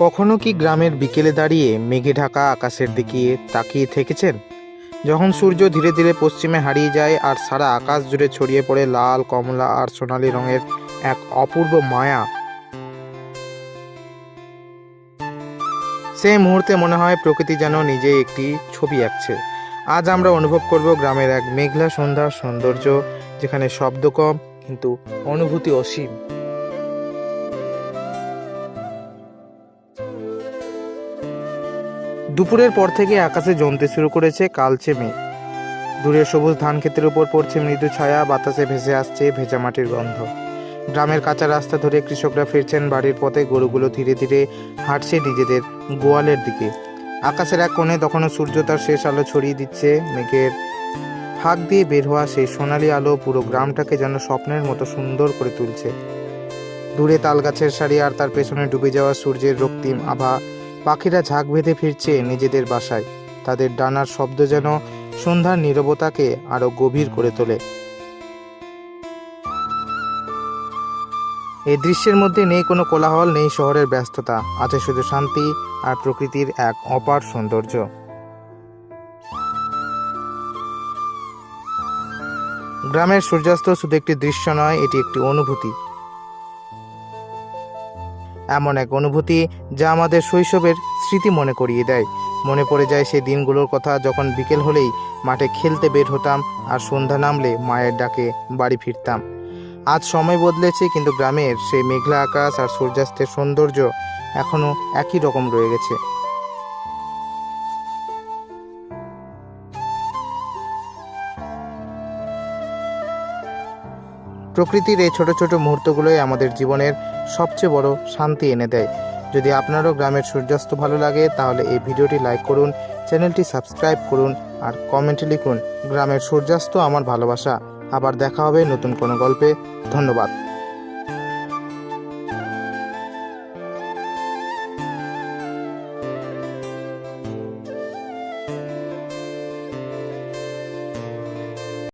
কখনো কি গ্রামের বিকেলে দাঁড়িয়ে মেঘে ঢাকা আকাশের দিকে তাকিয়ে থেকেছেন? যখন সূর্য ধীরে ধীরে পশ্চিমে হারিয়ে যায় আর সারা আকাশ জুড়ে ছড়িয়ে পড়ে লাল, কমলা আর সোনালী রঙের এক অপূর্ব মায়া, সেই মুহূর্তে মনে হয় প্রকৃতি যেন নিজে একটি ছবি আঁকছে। আজ আমরা অনুভব করব গ্রামের এক মেঘলা সন্ধ্যার সৌন্দর্য, যেখানে শব্দ কম কিন্তু অনুভূতি অসীম। দুপুরের পর থেকে আকাশে জমতে শুরু করেছে কালচে মেঘ। দূরের সবুজ ধান ক্ষেতের উপর পড়ছে মৃদু ছায়া, বাতাসে ভেসে আসছে ভেজা মাটির গন্ধ। গ্রামের কাঁচা রাস্তা ধরে কৃষকরা ফিরছেন বাড়ির পথে, গরুগুলো ধীরে ধীরে হাঁটছে নিজেদের গোয়ালের দিকে। আকাশের এক কোণে তখনও সূর্য তার শেষ আলো ছড়িয়ে দিচ্ছে। মেঘের ফাঁক দিয়ে বের হওয়া সেই সোনালি আলো পুরো গ্রামটাকে যেন স্বপ্নের মতো সুন্দর করে তুলছে। দূরে তাল গাছের সারি আর তার পেছনে ডুবে যাওয়া সূর্যের রক্তিম আভা। পাখিরা ঝাঁক বেঁধে ফিরছে নিজেদের বাসায়, তাদের ডানার শব্দ যেন সন্ধ্যার নীরবতাকে আরো গভীর করে তোলে। এই দৃশ্যের মধ্যে নেই কোনো কোলাহল, নেই শহরের ব্যস্ততা, আছে শুধু শান্তি আর প্রকৃতির এক অপার সৌন্দর্য। গ্রামের সূর্যাস্ত শুধু একটি দৃশ্য নয়, এটি একটি অনুভূতি। এমন এক অনুভূতি যা আমাদের শৈশবের স্মৃতি মনে করিয়ে দেয়। মনে পড়ে যায় সেই দিনগুলোর কথা, যখন বিকেল হলেই মাঠে খেলতে বের হতাম আর সন্ধ্যা নামলে মায়ের ডাকে বাড়ি ফিরতাম। আজ সময় বদলেছে, কিন্তু গ্রামের সেই মেঘলা আকাশ আর সূর্যাস্তের সৌন্দর্য এখনো একই রকম রয়ে গেছে। প্রকৃতির এই ছোট ছোট মুহূর্তগুলোই আমাদের জীবনের সবচেয়ে বড় শান্তি এনে দেয়। যদি আপনারও গ্রামের সূর্যাস্ত ভালো লাগে, তাহলে এই ভিডিওটি লাইক করুন, চ্যানেলটি সাবস্ক্রাইব করুন আর কমেন্টে লিখুন, গ্রামের সূর্যাস্ত আমার ভালোবাসা। আবার দেখা হবে নতুন কোনো গল্পে। ধন্যবাদ।